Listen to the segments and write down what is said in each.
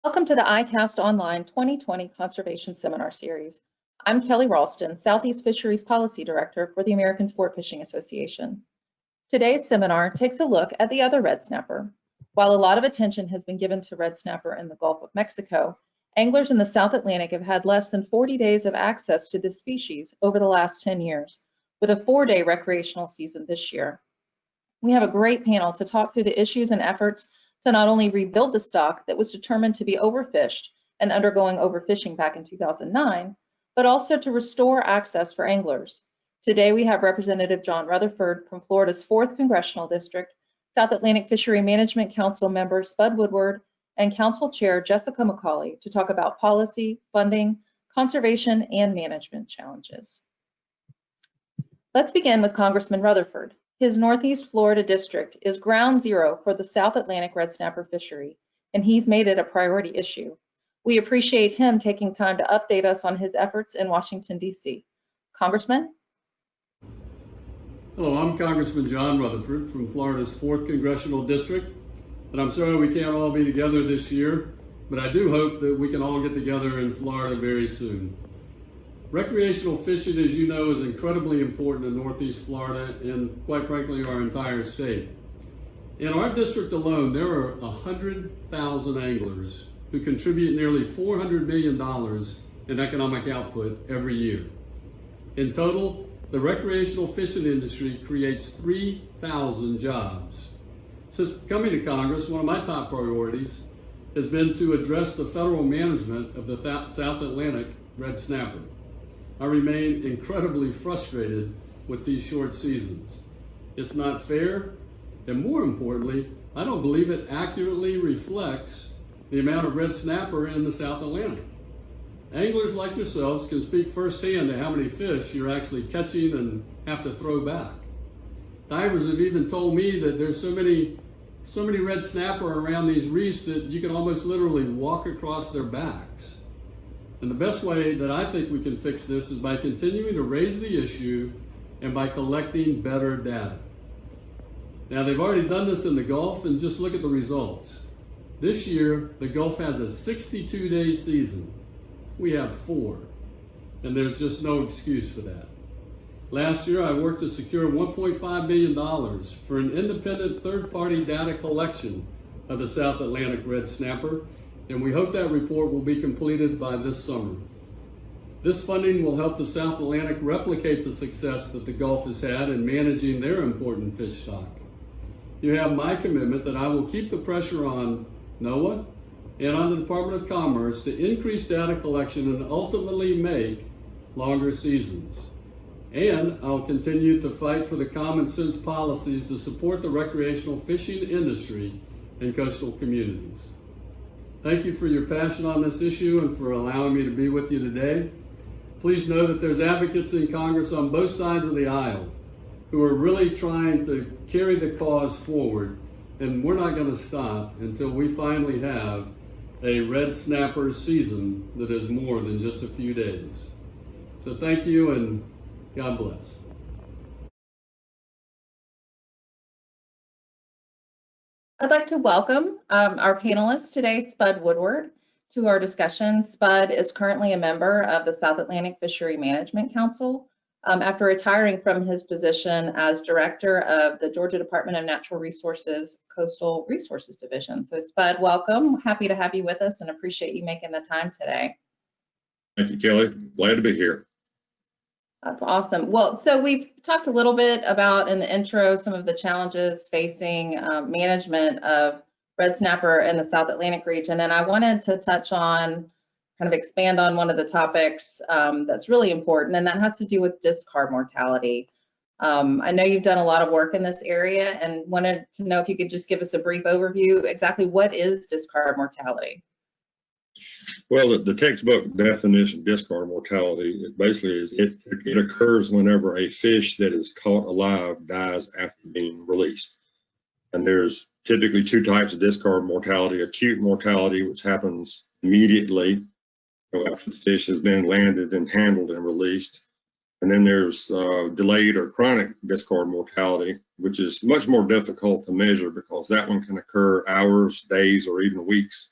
Welcome to the ICAST Online 2020 Conservation Seminar Series. I'm Kelly Ralston, Southeast Fisheries Policy Director for the American Sport Fishing Association. Today's seminar takes a look at the other red snapper. While a lot of attention has been given to red snapper in the Gulf of Mexico, anglers in the South Atlantic have had less than 40 days of access to this species over the last 10 years, with a 4-day recreational season this year. We have a great panel to talk through the issues and efforts to not only rebuild the stock that was determined to be overfished and undergoing overfishing back in 2009, but also to restore access for anglers. Today we have Representative John Rutherford from Florida's 4th Congressional District, South Atlantic Fishery Management Council member Spud Woodward, and Council Chair Jessica Mccauley to talk about policy, funding, conservation, and management challenges. Let's begin with Congressman Rutherford. His Northeast Florida district is ground zero for the South Atlantic red snapper fishery, and he's made it a priority issue. We appreciate him taking time to update us on his efforts in Washington, D.C. Congressman? Hello, I'm Congressman John Rutherford from Florida's 4th Congressional District, and I'm sorry we can't all be together this year, but I do hope that we can all get together in Florida very soon. Recreational fishing, as you know, is incredibly important in Northeast Florida and, quite frankly, our entire state. In our district alone, there are 100,000 anglers who contribute nearly $400 million in economic output every year. In total, the recreational fishing industry creates 3,000 jobs. Since coming to Congress, one of my top priorities has been to address the federal management of the South Atlantic red snapper. I remain incredibly frustrated with these short seasons. It's not fair, and more importantly, I don't believe it accurately reflects the amount of red snapper in the South Atlantic. Anglers like yourselves can speak firsthand to how many fish you're actually catching and have to throw back. Divers have even told me that there's so many red snapper around these reefs that you can almost literally walk across their backs. And the best way that I think we can fix this is by continuing to raise the issue and by collecting better data. Now, they've already done this in the Gulf, and just look at the results. This year, the Gulf has a 62-day season. We have 4, and there's just no excuse for that. Last year, I worked to secure $1.5 million for an independent third-party data collection of the South Atlantic red snapper, and we hope that report will be completed by this summer. This funding will help the South Atlantic replicate the success that the Gulf has had in managing their important fish stock. You have my commitment that I will keep the pressure on NOAA and on the Department of Commerce to increase data collection and ultimately make longer seasons. And I'll continue to fight for the common sense policies to support the recreational fishing industry in coastal communities. Thank you for your passion on this issue and for allowing me to be with you today. Please know that there's advocates in Congress on both sides of the aisle who are really trying to carry the cause forward, and we're not going to stop until we finally have a red snapper season that is more than just a few days. So thank you, and God bless. I'd like to welcome our panelists today, Spud Woodward, to our discussion. Spud is currently a member of the South Atlantic Fishery Management Council after retiring from his position as director of the Georgia Department of Natural Resources Coastal Resources Division. So Spud, welcome. Happy to have you with us and appreciate you making the time today. Thank you, Kelly. Glad to be here. That's awesome. Well, so we've talked a little bit about in the intro some of the challenges facing management of red snapper in the South Atlantic region, and I wanted to touch on, kind of expand on one of the topics that's really important, and that has to do with discard mortality. I know you've done a lot of work in this area and wanted to know if you could just give us a brief overview. Exactly what is discard mortality? Well, the textbook definition of discard mortality, it basically is it occurs whenever a fish that is caught alive dies after being released. And there's typically 2 types of discard mortality: acute mortality, which happens immediately after the fish has been landed and handled and released. And then there's delayed or chronic discard mortality, which is much more difficult to measure because that one can occur hours, days, or even weeks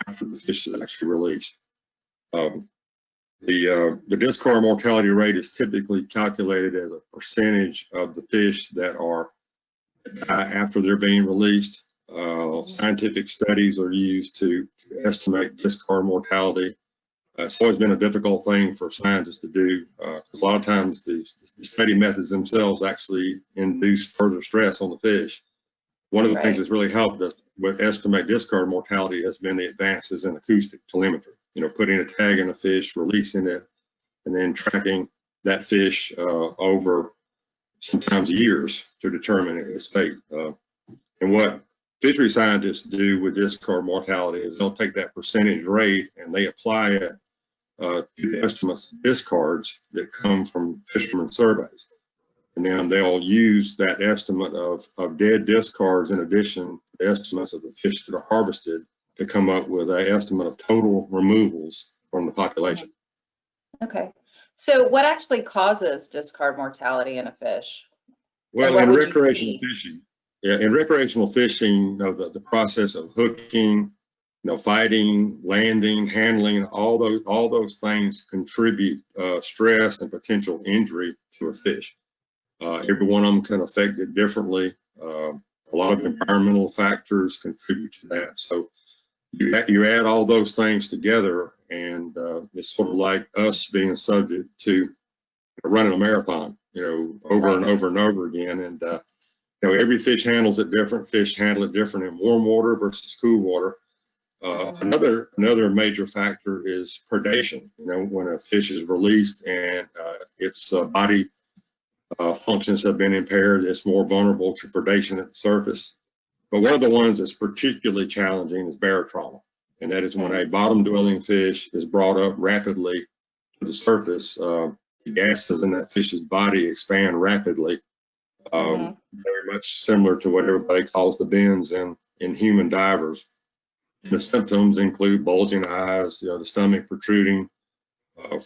after the fish is actually released. The discard mortality rate is typically calculated as a percentage of the fish that die after they're being released. Scientific studies are used to estimate discard mortality. It's always been a difficult thing for scientists to do because a lot of times the study methods themselves actually induce further stress on the fish. One of the things that's really helped us with estimate discard mortality has been the advances in acoustic telemetry. Putting a tag in a fish, releasing it, and then tracking that fish over sometimes years to determine its fate. And what fishery scientists do with discard mortality is they'll take that percentage rate and they apply it to the estimates of discards that come from fishermen surveys. And then they'll use that estimate of dead discards in addition to the estimates of the fish that are harvested to come up with an estimate of total removals from the population. Okay. So what actually causes discard mortality in a fish? Well, in recreational fishing, the process of hooking, fighting, landing, handling, all those things contribute stress and potential injury to a fish. Every one of them can affect it differently. A lot of environmental factors contribute to that. So you add all those things together, and it's sort of like us being subject to running a marathon, over and over and over again. And every fish handles it different. Fish handle it different in warm water versus cool water. Another major factor is predation. When a fish is released and its body functions have been impaired, it's more vulnerable to predation at the surface. But one of the ones that's particularly challenging is barotrauma, and that is when a bottom-dwelling fish is brought up rapidly to the surface. The gases in that fish's body expand rapidly, very much similar to what everybody calls the bends in human divers. The symptoms include bulging eyes, the stomach protruding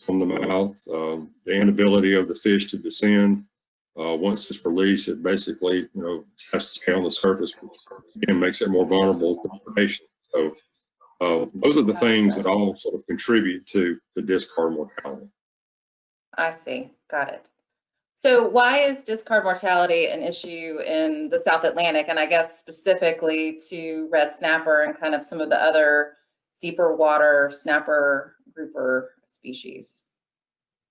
from the mouth, the inability of the fish to descend. Once it's released, it basically, has to stay on the surface and makes it more vulnerable to predation. So those are the things that all sort of contribute to the discard mortality. I see. Got it. So why is discard mortality an issue in the South Atlantic, and I guess specifically to red snapper and kind of some of the other deeper water snapper grouper species?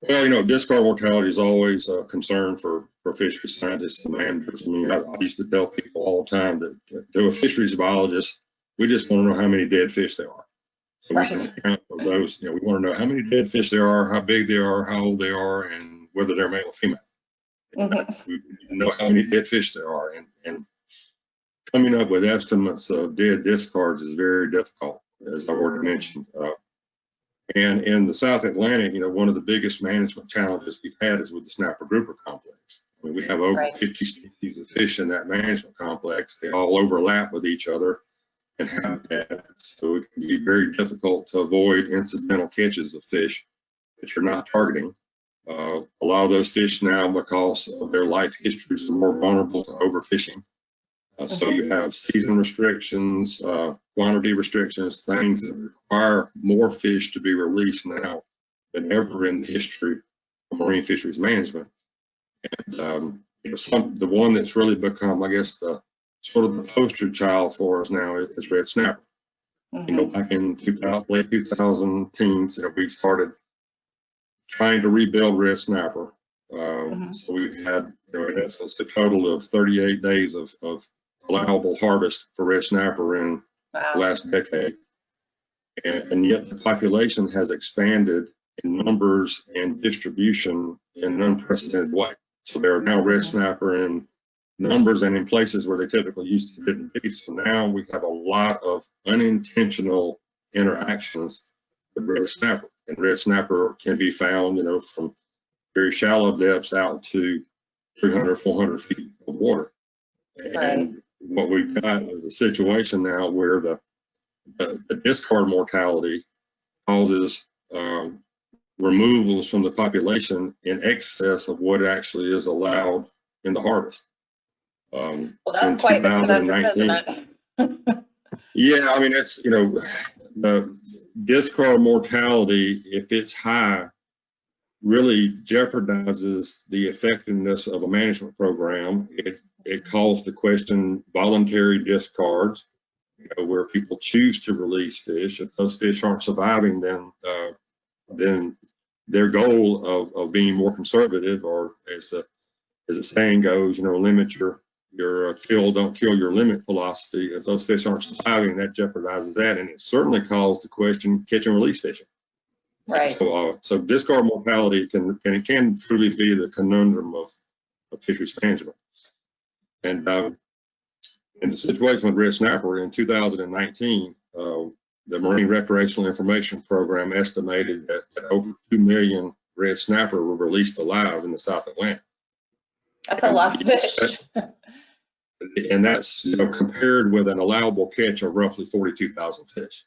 Well, discard mortality is always a concern for fishery scientists and managers. I mean, I used to tell people all the time that to a fisheries biologist, we just want to know how many dead fish there are. So we can account for those. We want to know how many dead fish there are, how big they are, how old they are, and whether they're male or female. We know how many dead fish there are, and coming up with estimates of dead discards is very difficult, as I already mentioned. And in the South Atlantic, one of the biggest management challenges we've had is with the snapper grouper complex. I mean, we have over 50 species of fish in that management complex. They all overlap with each other and habitat, so it can be very difficult to avoid incidental catches of fish that you're not targeting. A lot of those fish now, because of their life histories, are more vulnerable to overfishing. So you have season restrictions, quantity restrictions, things that require more fish to be released now than ever in the history of marine fisheries management. And the one that's really become, I guess, the sort of the poster child for us now is red snapper. Back in late 2010s, we started trying to rebuild red snapper. So we had, in essence, a total of 38 days of allowable harvest for red snapper in the last decade. And yet the population has expanded in numbers and distribution in an unprecedented way. So there are now red snapper in numbers and in places where they typically used to didn't be. So now we have a lot of unintentional interactions with red snapper. And red snapper can be found, from very shallow depths out to 300, 400 feet of water. And what we've got is a situation now where the discard mortality causes removals from the population in excess of what actually is allowed in the harvest. Well, that's quite the conundrum, isn't it? Yeah, I mean, it's, the discard mortality, if it's high, really jeopardizes the effectiveness of a management program. It calls to question voluntary discards, where people choose to release fish. If those fish aren't surviving, then their goal of being more conservative, or as the saying goes, limit your kill, don't kill your limit philosophy. If those fish aren't surviving, that jeopardizes that, and it certainly calls to question catch and release fishing. Right. So discard mortality can truly be the conundrum of fisheries management. And in the situation with red snapper in 2019, the Marine Recreational Information Program estimated that over 2 million red snapper were released alive in the South Atlantic. That's a lot of fish. And that's compared with an allowable catch of roughly 42,000 fish.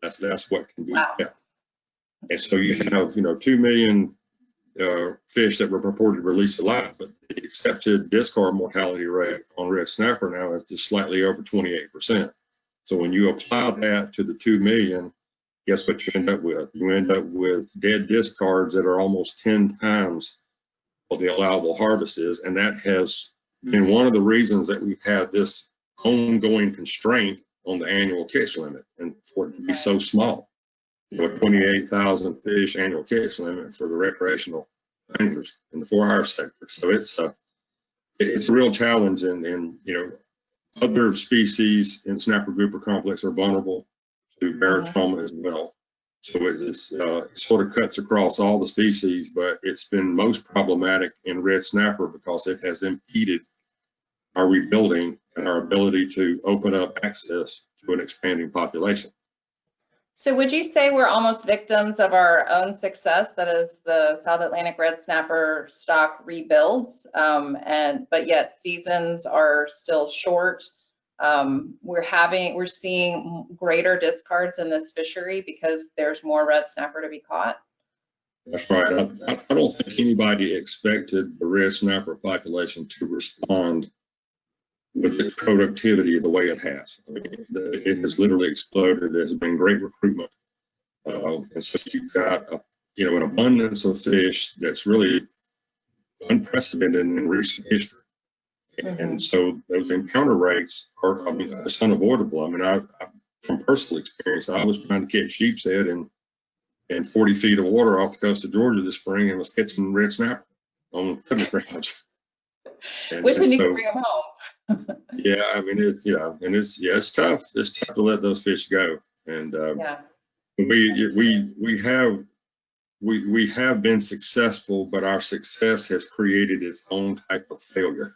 That's what can be kept. And so you have 2 million fish that were purported released alive, but the accepted discard mortality rate on red snapper now is just slightly over 28%. So when you apply that to the 2 million, guess what you end up with? You end up with dead discards that are almost 10 times what the allowable harvest is, and that has been one of the reasons that we've had this ongoing constraint on the annual catch limit, and for it to be so small. 28,000 fish annual catch limit for the recreational anglers in the for-hire sector. So it's a real challenge, and other species in snapper grouper complex are vulnerable to barotrauma as well. So it sort of cuts across all the species, but it's been most problematic in red snapper because it has impeded our rebuilding and our ability to open up access to an expanding population. So would you say we're almost victims of our own success, that is the South Atlantic red snapper stock rebuilds, but yet seasons are still short? We're seeing greater discards in this fishery because there's more red snapper to be caught? That's right. I don't think anybody expected the red snapper population to respond with its productivity the way it has. I mean, it has literally exploded. There's been great recruitment. And so you've got an abundance of fish that's really unprecedented in recent history. And so those encounter rates are, it's unavoidable. I mean, from personal experience, I was trying to catch sheep's head in 40 feet of water off the coast of Georgia this spring and was catching red snapper on 70 grams. Which one you can bring them home? Yeah, I mean, it's tough. It's tough to let those fish go. And we have been successful, but our success has created its own type of failure.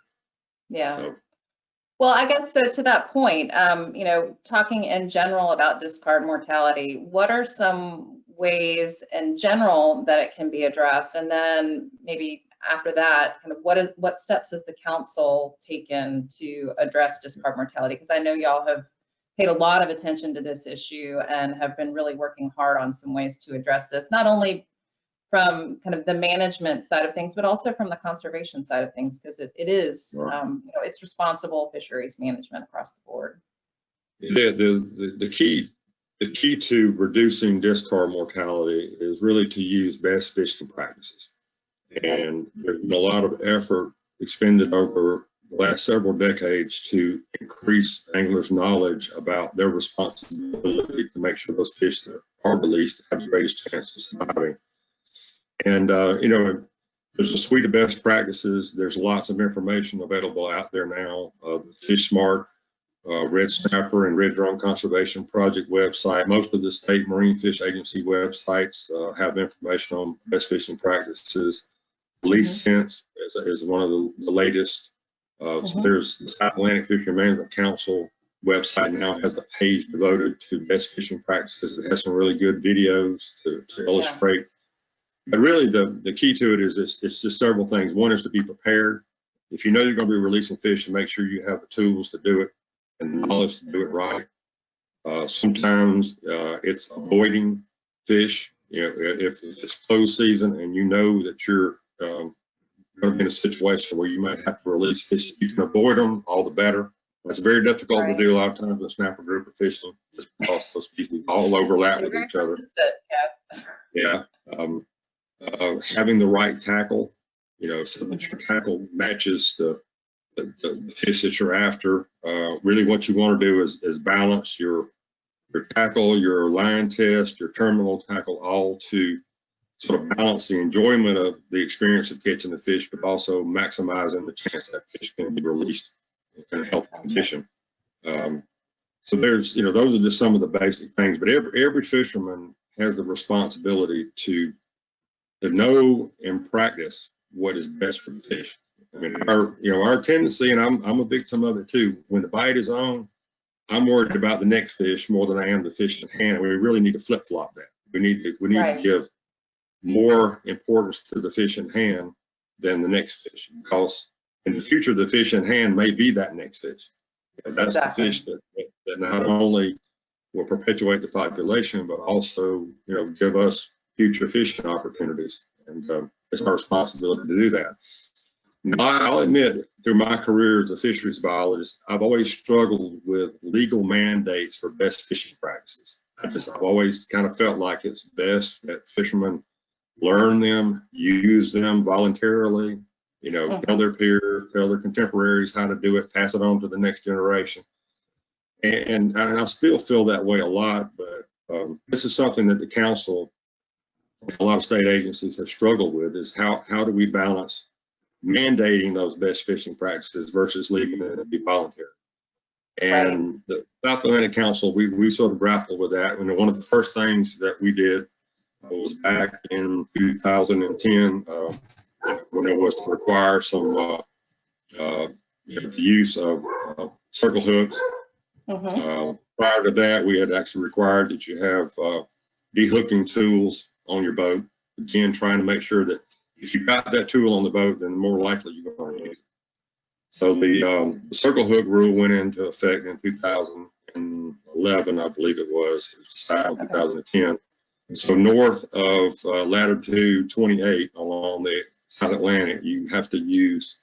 Yeah. So, well, I guess so. To that point, talking in general about discard mortality, what are some ways in general that it can be addressed? And then maybe after that, kind of what steps has the council taken to address discard mortality? Because I know y'all have paid a lot of attention to this issue and have been really working hard on some ways to address this, not only from kind of the management side of things, but also from the conservation side of things, because it is, it's responsible fisheries management across the board. The key to reducing discard mortality is really to use best fishing practices. And there's been a lot of effort expended over the last several decades to increase anglers' knowledge about their responsibility to make sure those fish that are released have the greatest chance of surviving. And, there's a suite of best practices. There's lots of information available out there now. Fish Smart, Red Snapper, and Red Drum Conservation Project website. Most of the state Marine Fish Agency websites have information on best fishing practices. Least Sense is one of the latest. So there's the South Atlantic Fishery Management Council website now has a page devoted to best fishing practices. It has some really good videos to illustrate. But really, the key to it is it's just several things. One is to be prepared. If you know you're going to be releasing fish, and make sure you have the tools to do it and the knowledge to do it right. Sometimes it's avoiding fish. If it's closed season and you know that you're going to be in a situation where you might have to release fish, you can avoid them, all the better. That's very difficult Right. to do a lot of times with snapper grouper fishing, just because those species all overlap They're with very each other. persistent, yeah. Yeah. Having the right tackle, so that your tackle matches the fish that you're after. Really what you want to do is balance your tackle, your line test, your terminal tackle, all to sort of balance the enjoyment of the experience of catching the fish, but also maximizing the chance that fish can be released in a healthy condition. So there's, those are just some of the basic things, but every fisherman has the responsibility to know and practice what is best for the fish. I mean, our tendency, and I'm a victim of it too, when the bite is on, I'm worried about the next fish more than I am the fish in hand. We really need to flip-flop that. We need Right. to give more importance to the fish in hand than the next fish, because in the future, the fish in hand may be that next fish. That's Exactly. the fish that not only will perpetuate the population, but also, give us future fishing opportunities. And it's our responsibility to do that. Now, I'll admit, through my career as a fisheries biologist, I've always struggled with legal mandates for best fishing practices. I've always kind of felt like it's best that fishermen learn them, use them voluntarily, tell their peers, tell their contemporaries how to do it, pass it on to the next generation. And I still feel that way a lot, but this is something that the council, a lot of state agencies have struggled with, is how do we balance mandating those best fishing practices versus leaving it to be voluntary. And the South Atlantic Council, we sort of grappled with that. And one of the first things that we did was back in 2010, when it was to require some the use of circle hooks. Prior to that, we had actually required that you have de-hooking tools on your boat. Again, trying to make sure that if you got that tool on the boat, then more likely you're going to use it. So the circle hook rule went into effect in 2011, I believe it was. It was decided in 2010. And so north of latitude 28 along the South Atlantic, you have to use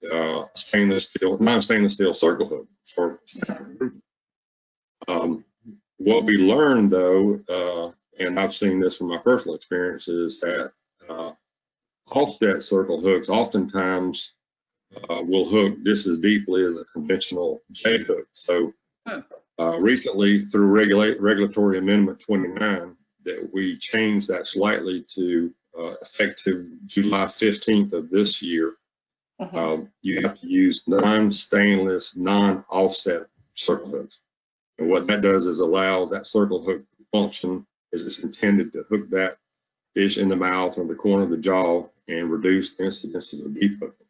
non-stainless steel circle hook for what we learned, though, and I've seen this from my personal experience, is that offset circle hooks oftentimes will hook just as deeply as a conventional J hook. So recently, through Regulatory Amendment 29, that we changed that slightly to effective July 15th of this year. You have to use non-stainless, non-offset circle hooks. And what that does is allow that circle hook to function as it's intended to hook that fish in the mouth or the corner of the jaw and reduce the incidences of deep hooking.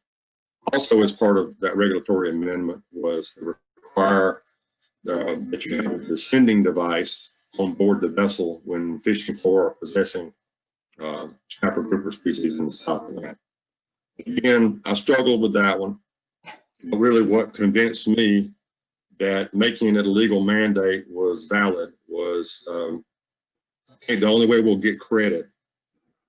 Also, as part of that regulatory amendment was to require that you have a descending device on board the vessel when fishing for or possessing snapper grouper species in the South Atlantic. Again, I struggled with that one. But really what convinced me that making it a legal mandate was valid was I think the only way we'll get credit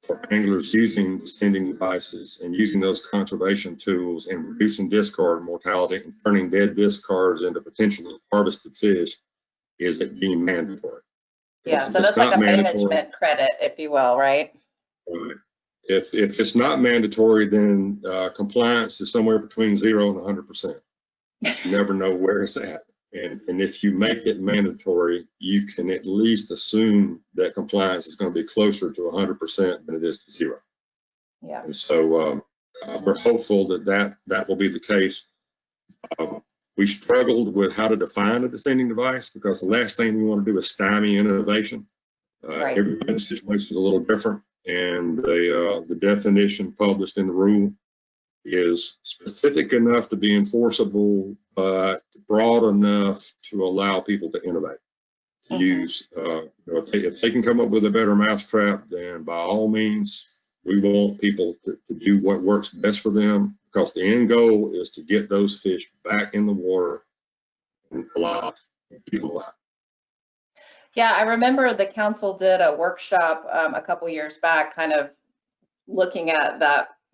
for anglers using descending devices and using those conservation tools and reducing discard mortality and turning dead discards into potentially harvested fish is it being mandatory. Yeah, so that's like a management credit, if you will, right? Right. If it's not mandatory, then compliance is somewhere between 0 and 100%. You never know where it's at. And if you make it mandatory, you can at least assume that compliance is going to be closer to 100% than it is to 0. Yeah. And so we're hopeful that will be the case. We struggled with how to define a descending device because the last thing we want to do is stymie innovation. Every situation is a little different, and the definition published in the rule is specific enough to be enforceable, but broad enough to allow people to innovate. To use, if they can come up with a better mousetrap, then by all means, we want people to do what works best for them, because the end goal is to get those fish back in the water and alive, people alive. Yeah, I remember the council did a workshop a couple years back, kind of looking at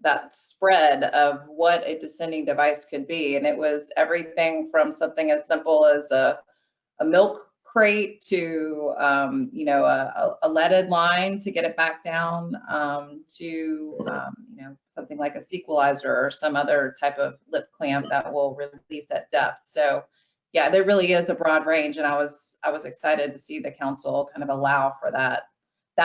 that spread of what a descending device could be. And it was everything from something as simple as a milk crate to, you know, a leaded line to get it back down, to, you know, something like a sequelizer or some other type of lip clamp that will release at depth. So yeah, there really is a broad range, and I was excited to see the council kind of allow for that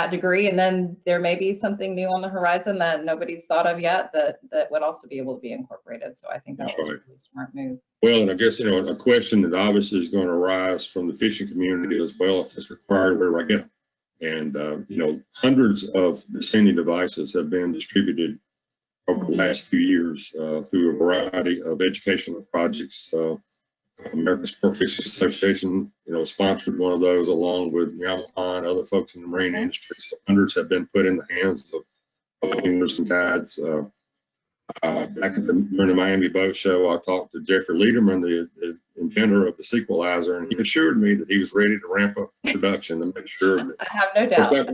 degree. And then there may be something new on the horizon that nobody's thought of yet that would also be able to be incorporated. So I think that was a really smart move. Well, and I guess, you know, a question that obviously is going to arise from the fishing community as well, if it's required, where do I get them? And, you know, hundreds of descending devices have been distributed over the last few years through a variety of educational projects. American Sport Fishing Association, you know, sponsored one of those along with Yamaha and other folks in the marine industry. So hundreds have been put in the hands of owners and guides. Back during the Miami Boat Show, I talked to Jeffrey Lederman, the inventor of the sequelizer, and he assured me that he was ready to ramp up production to make sure that, I have no doubt.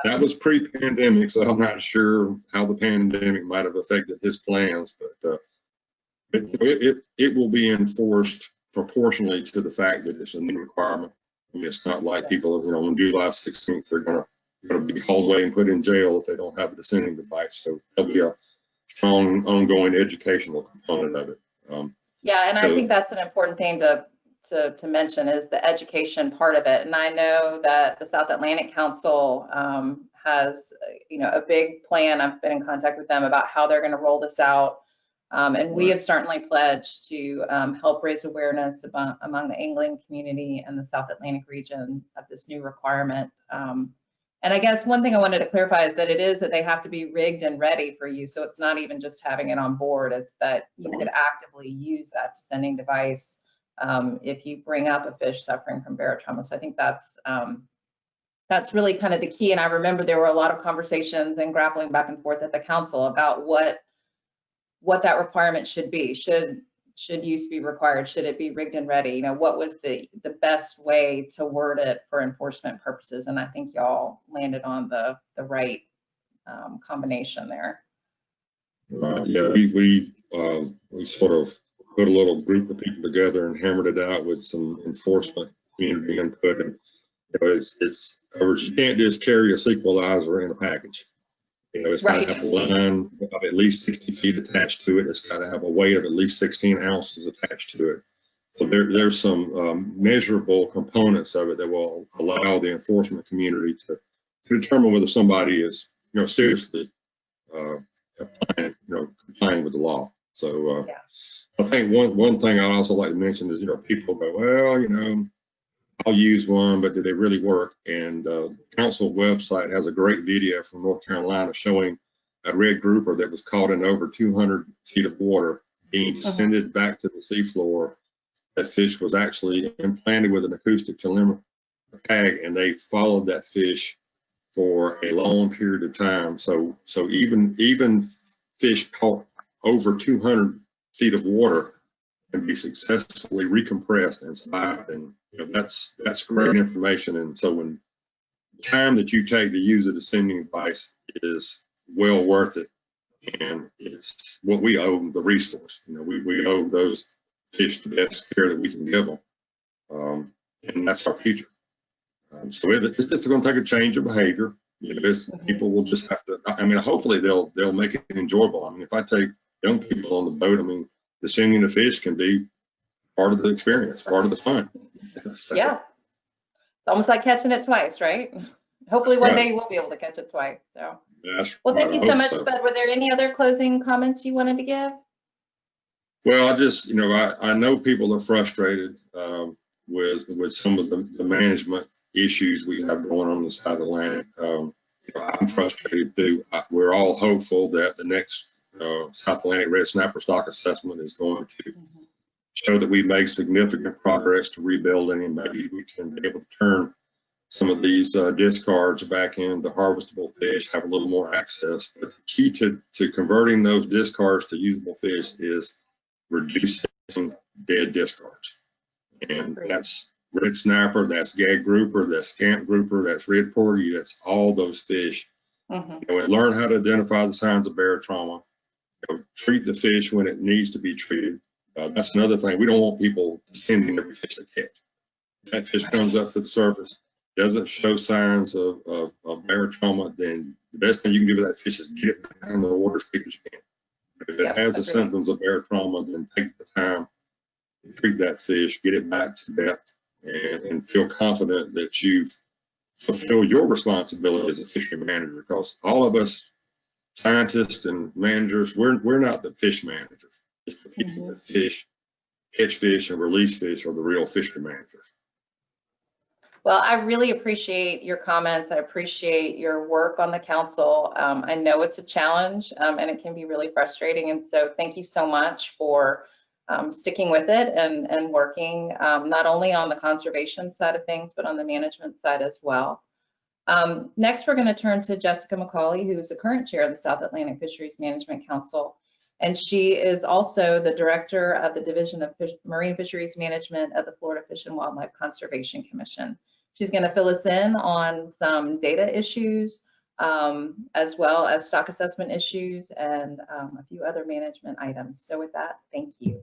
That was pre-pandemic, so I'm not sure how the pandemic might have affected his plans, but it will be enforced proportionally to the fact that it's a new requirement. I mean, it's not like people, you know, on July 16th, they're going to be hauled away and put in jail if they don't have a descending device. So there'll be a strong ongoing educational component of it. Yeah, and I think that's an important thing to mention is the education part of it. And I know that the South Atlantic Council has, you know, a big plan. I've been in contact with them about how they're going to roll this out. And we have certainly pledged to help raise awareness among the angling community and the South Atlantic region of this new requirement. And I guess one thing I wanted to clarify is that it is that they have to be rigged and ready for you. So it's not even just having it on board. It's that you could actively use that descending device if you bring up a fish suffering from barotrauma. So I think that's really kind of the key. And I remember there were a lot of conversations and grappling back and forth at the council about what that requirement should be. Should use be required? Should it be rigged and ready? You know, what was the best way to word it for enforcement purposes? And I think y'all landed on the right combination there. Yeah, we sort of put a little group of people together and hammered it out with some enforcement community input. And you know, it's you can't just carry a sequelizer in a package. You know, it's got to have a line of at least 60 feet attached to it. It's got to have a weight of at least 16 ounces attached to it. So there's some measurable components of it that will allow the enforcement community to determine whether somebody is, you know, seriously complying with the law. So I think one thing I'd also like to mention is, you know, people go, well, you know, I'll use one, but do they really work? And the council website has a great video from North Carolina showing a red grouper that was caught in over 200 feet of water being descended back to the seafloor. That fish was actually implanted with an acoustic telemetry tag, and they followed that fish for a long period of time. So even fish caught over 200 feet of water can be successfully recompressed and survived. And you know, that's great information. And so when the time that you take to use a descending device is well worth it, and it's what we owe the resource. You know, we owe those fish the best care that we can give them, and that's our future. So it's going to take a change of behavior. You know, people will just have to. I mean, hopefully they'll make it enjoyable. I mean, if I take young people on the boat, I mean, descending the fish can be part of the experience, part of the fun. So, yeah, it's almost like catching it twice, right? Hopefully one day we'll be able to catch it twice. So, well, thank you so much, Spud. Were there any other closing comments you wanted to give? Well, I just, you know, I know people are frustrated with some of the management issues we have going on in the South Atlantic. You know, I'm frustrated too. We're all hopeful that the next South Atlantic red snapper stock assessment is going to show that we make significant progress to rebuilding, and maybe we can be able to turn some of these discards back into harvestable fish, have a little more access. But the key to converting those discards to usable fish is reducing dead discards. And that's red snapper, that's gag grouper, that's scamp grouper, that's red porgy, that's all those fish. You know, and learn how to identify the signs of barotrauma. treat the fish when it needs to be treated. That's another thing. We don't want people sending every fish they catch. If that fish comes up to the surface, doesn't show signs of barotrauma, then the best thing you can do with that fish is get it back in the water as quick as you can. If it has the symptoms of barotrauma, then take the time to treat that fish, get it back to depth, and feel confident that you've fulfilled your responsibility as a fishery manager. Because all of us, scientists and managers, we're not the fish managers. It's the people that catch fish and release fish are the real fishery managers. Well, I really appreciate your comments. I appreciate your work on the council. I know it's a challenge and it can be really frustrating. And so thank you so much for sticking with it and working not only on the conservation side of things, but on the management side as well. Next, we're going to turn to Jessica Mccauley, who is the current chair of the South Atlantic Fisheries Management Council. And she is also the director of the Division of Marine Fisheries Management at the Florida Fish and Wildlife Conservation Commission. She's going to fill us in on some data issues, as well as stock assessment issues and a few other management items. So with that, thank you.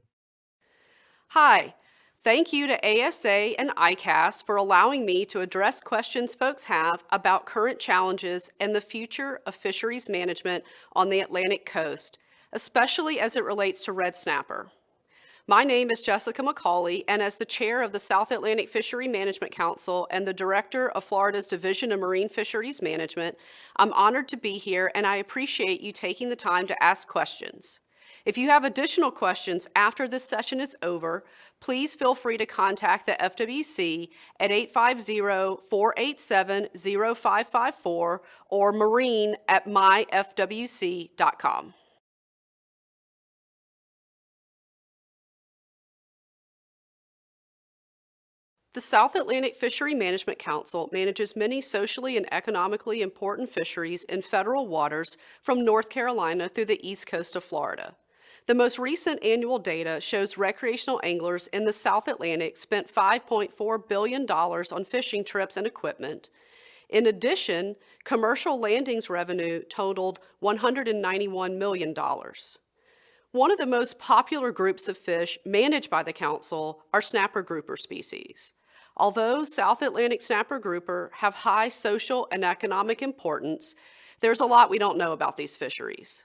Hi. Thank you to ASA and ICAS for allowing me to address questions folks have about current challenges and the future of fisheries management on the Atlantic coast, especially as it relates to red snapper. My name is Jessica Mccauley, and as the chair of the South Atlantic Fishery Management Council and the director of Florida's Division of Marine Fisheries Management, I'm honored to be here, and I appreciate you taking the time to ask questions. If you have additional questions after this session is over, please feel free to contact the FWC at 850-487-0554 or marine@myfwc.com. The South Atlantic Fishery Management Council manages many socially and economically important fisheries in federal waters from North Carolina through the east coast of Florida. The most recent annual data shows recreational anglers in the South Atlantic spent $5.4 billion on fishing trips and equipment. In addition, commercial landings revenue totaled $191 million. One of the most popular groups of fish managed by the council are snapper grouper species. Although South Atlantic snapper grouper have high social and economic importance, there's a lot we don't know about these fisheries.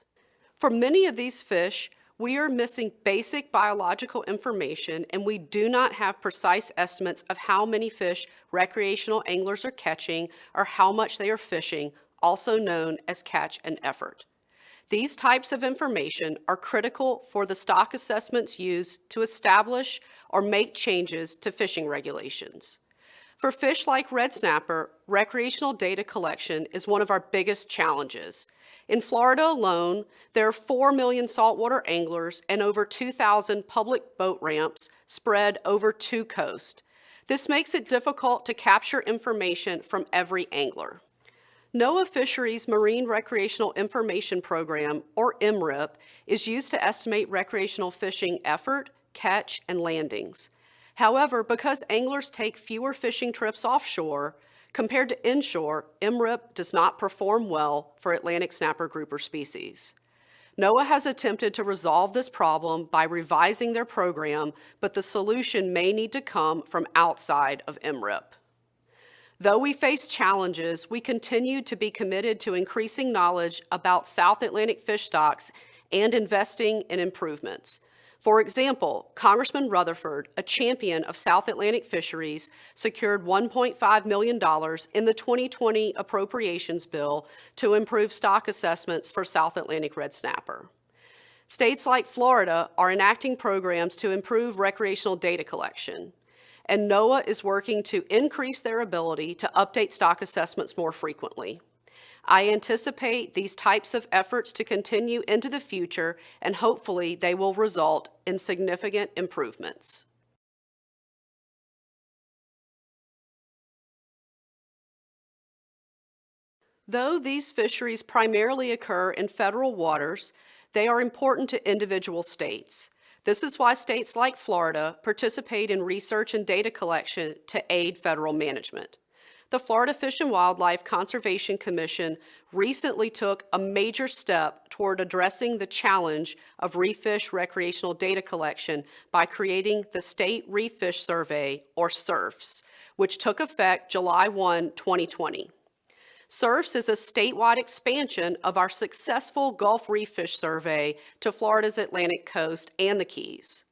For many of these fish, we are missing basic biological information, and we do not have precise estimates of how many fish recreational anglers are catching or how much they are fishing, also known as catch and effort. These types of information are critical for the stock assessments used to establish or make changes to fishing regulations. For fish like red snapper, recreational data collection is one of our biggest challenges. In Florida alone, there are 4 million saltwater anglers and over 2,000 public boat ramps spread over 2 coasts. This makes it difficult to capture information from every angler. NOAA Fisheries Marine Recreational Information Program, or MRIP, is used to estimate recreational fishing effort, catch, and landings. However, because anglers take fewer fishing trips offshore, compared to inshore, MRIP does not perform well for Atlantic snapper grouper species. NOAA has attempted to resolve this problem by revising their program, but the solution may need to come from outside of MRIP. Though we face challenges, we continue to be committed to increasing knowledge about South Atlantic fish stocks and investing in improvements. For example, Congressman Rutherford, a champion of South Atlantic fisheries, secured $1.5 million in the 2020 appropriations bill to improve stock assessments for South Atlantic red snapper. States like Florida are enacting programs to improve recreational data collection, and NOAA is working to increase their ability to update stock assessments more frequently. I anticipate these types of efforts to continue into the future, and hopefully they will result in significant improvements. Though these fisheries primarily occur in federal waters, they are important to individual states. This is why states like Florida participate in research and data collection to aid federal management. The Florida Fish and Wildlife Conservation Commission recently took a major step toward addressing the challenge of reef fish recreational data collection by creating the State Reef Fish Survey, or SRFS, which took effect July 1, 2020. SRFS is a statewide expansion of our successful Gulf Reef Fish Survey to Florida's Atlantic coast and the Keys.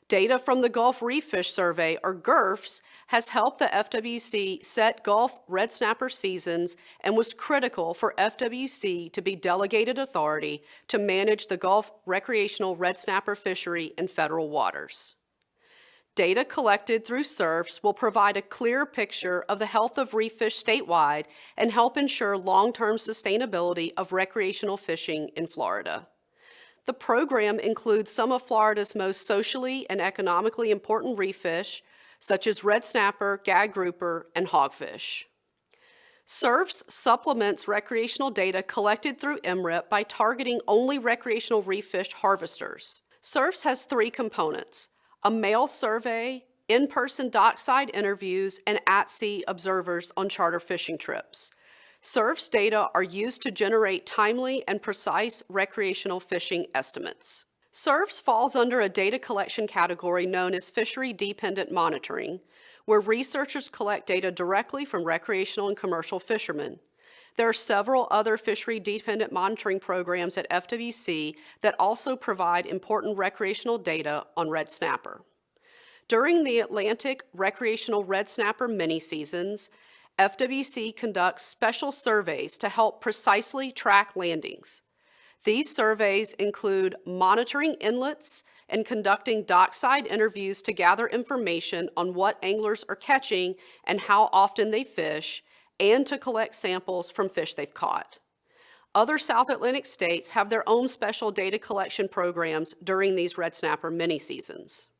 Data from the Gulf Reef Fish Survey, or GRFS, has helped the FWC set Gulf red snapper seasons and was critical for FWC to be delegated authority to manage the Gulf recreational red snapper fishery in federal waters. Data collected through SRFS will provide a clear picture of the health of reef fish statewide and help ensure long-term sustainability of recreational fishing in Florida. The program includes some of Florida's most socially and economically important reef fish, such as red snapper, gag grouper, and hogfish. SRFS supplements recreational data collected through MRIP by targeting only recreational reef fish harvesters. SRFS has three components: a mail survey, in-person dockside interviews, and at-sea observers on charter fishing trips. SRFS data are used to generate timely and precise recreational fishing estimates. SRFS falls under a data collection category known as fishery-dependent monitoring, where researchers collect data directly from recreational and commercial fishermen. There are several other fishery-dependent monitoring programs at FWC that also provide important recreational data on red snapper. During the Atlantic recreational red snapper mini-seasons, FWC conducts special surveys to help precisely track landings. These surveys include monitoring inlets and conducting dockside interviews to gather information on what anglers are catching and how often they fish, and to collect samples from fish they've caught. Other South Atlantic states have their own special data collection programs during these red snapper mini-seasons.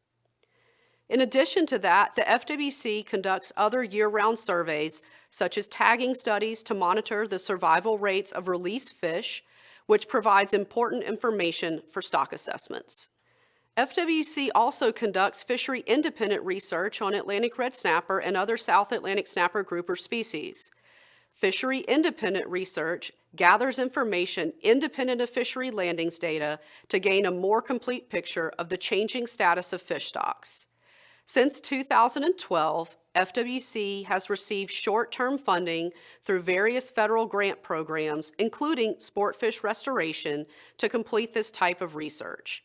In addition to that, the FWC conducts other year-round surveys, such as tagging studies to monitor the survival rates of released fish, which provides important information for stock assessments. FWC also conducts fishery-independent research on Atlantic red snapper and other South Atlantic snapper grouper species. Fishery-independent research gathers information independent of fishery landings data to gain a more complete picture of the changing status of fish stocks. Since 2012, FWC has received short-term funding through various federal grant programs, including sport fish restoration, to complete this type of research.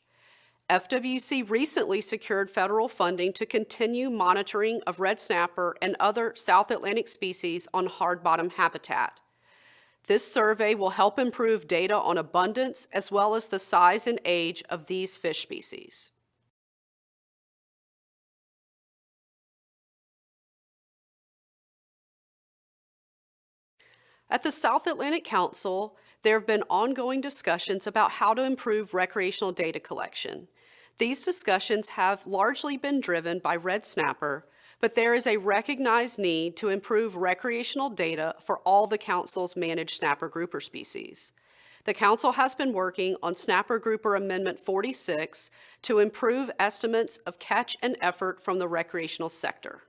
FWC recently secured federal funding to continue monitoring of red snapper and other South Atlantic species on hard-bottom habitat. This survey will help improve data on abundance as well as the size and age of these fish species. At the South Atlantic Council, there have been ongoing discussions about how to improve recreational data collection. These discussions have largely been driven by red snapper, but there is a recognized need to improve recreational data for all the Council's managed snapper grouper species. The Council has been working on Snapper Grouper Amendment 46 to improve estimates of catch and effort from the recreational sector.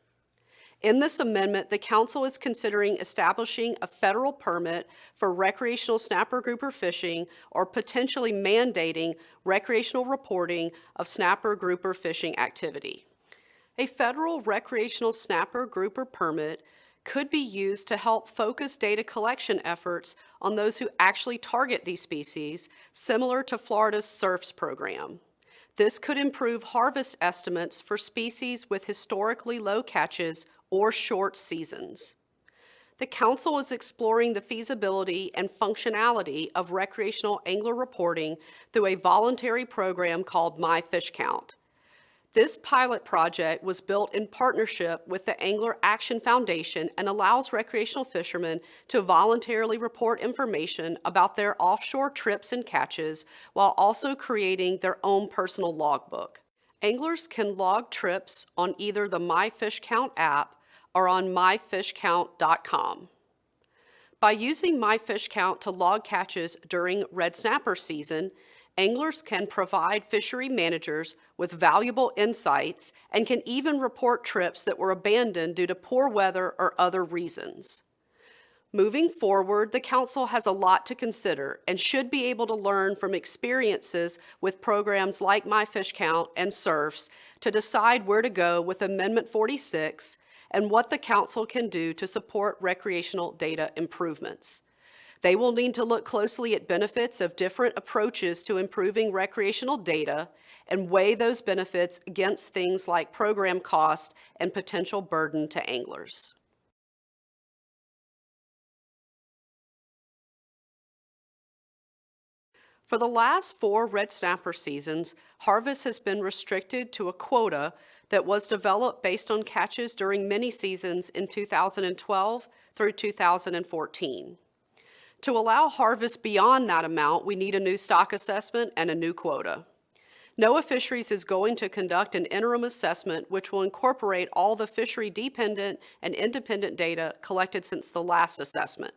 In this amendment, the Council is considering establishing a federal permit for recreational snapper grouper fishing or potentially mandating recreational reporting of snapper grouper fishing activity. A federal recreational snapper grouper permit could be used to help focus data collection efforts on those who actually target these species, similar to Florida's SRFS program. This could improve harvest estimates for species with historically low catches or short seasons. The Council is exploring the feasibility and functionality of recreational angler reporting through a voluntary program called My Fish Count. This pilot project was built in partnership with the Angler Action Foundation and allows recreational fishermen to voluntarily report information about their offshore trips and catches while also creating their own personal logbook. Anglers can log trips on either the My Fish Count app or on myfishcount.com. By using My Fish Count to log catches during red snapper season, anglers can provide fishery managers with valuable insights and can even report trips that were abandoned due to poor weather or other reasons. Moving forward, the Council has a lot to consider and should be able to learn from experiences with programs like My Fish Count and SURFs to decide where to go with Amendment 46 and what the Council can do to support recreational data improvements. They will need to look closely at benefits of different approaches to improving recreational data and weigh those benefits against things like program cost and potential burden to anglers. For the last 4 red snapper seasons, harvest has been restricted to a quota that was developed based on catches during many seasons in 2012 through 2014. To allow harvest beyond that amount, we need a new stock assessment and a new quota. NOAA Fisheries is going to conduct an interim assessment which will incorporate all the fishery-dependent and independent data collected since the last assessment.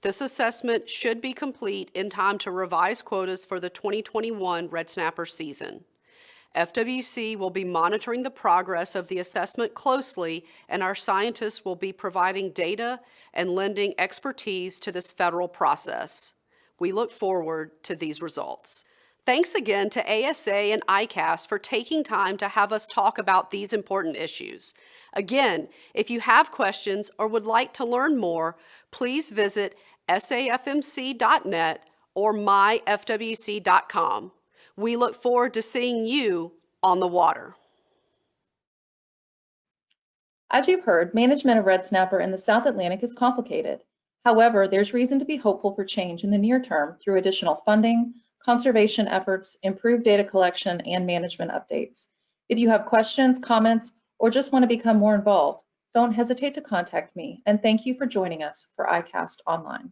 This assessment should be complete in time to revise quotas for the 2021 red snapper season. FWC will be monitoring the progress of the assessment closely, and our scientists will be providing data and lending expertise to this federal process. We look forward to these results. Thanks again to ASA and ICAST for taking time to have us talk about these important issues. Again, if you have questions or would like to learn more, please visit safmc.net or myfwc.com. We look forward to seeing you on the water. As you've heard, management of red snapper in the South Atlantic is complicated. However, there's reason to be hopeful for change in the near term through additional funding, conservation efforts, improved data collection, and management updates. If you have questions, comments, or just want to become more involved, don't hesitate to contact me, and thank you for joining us for ICAST Online.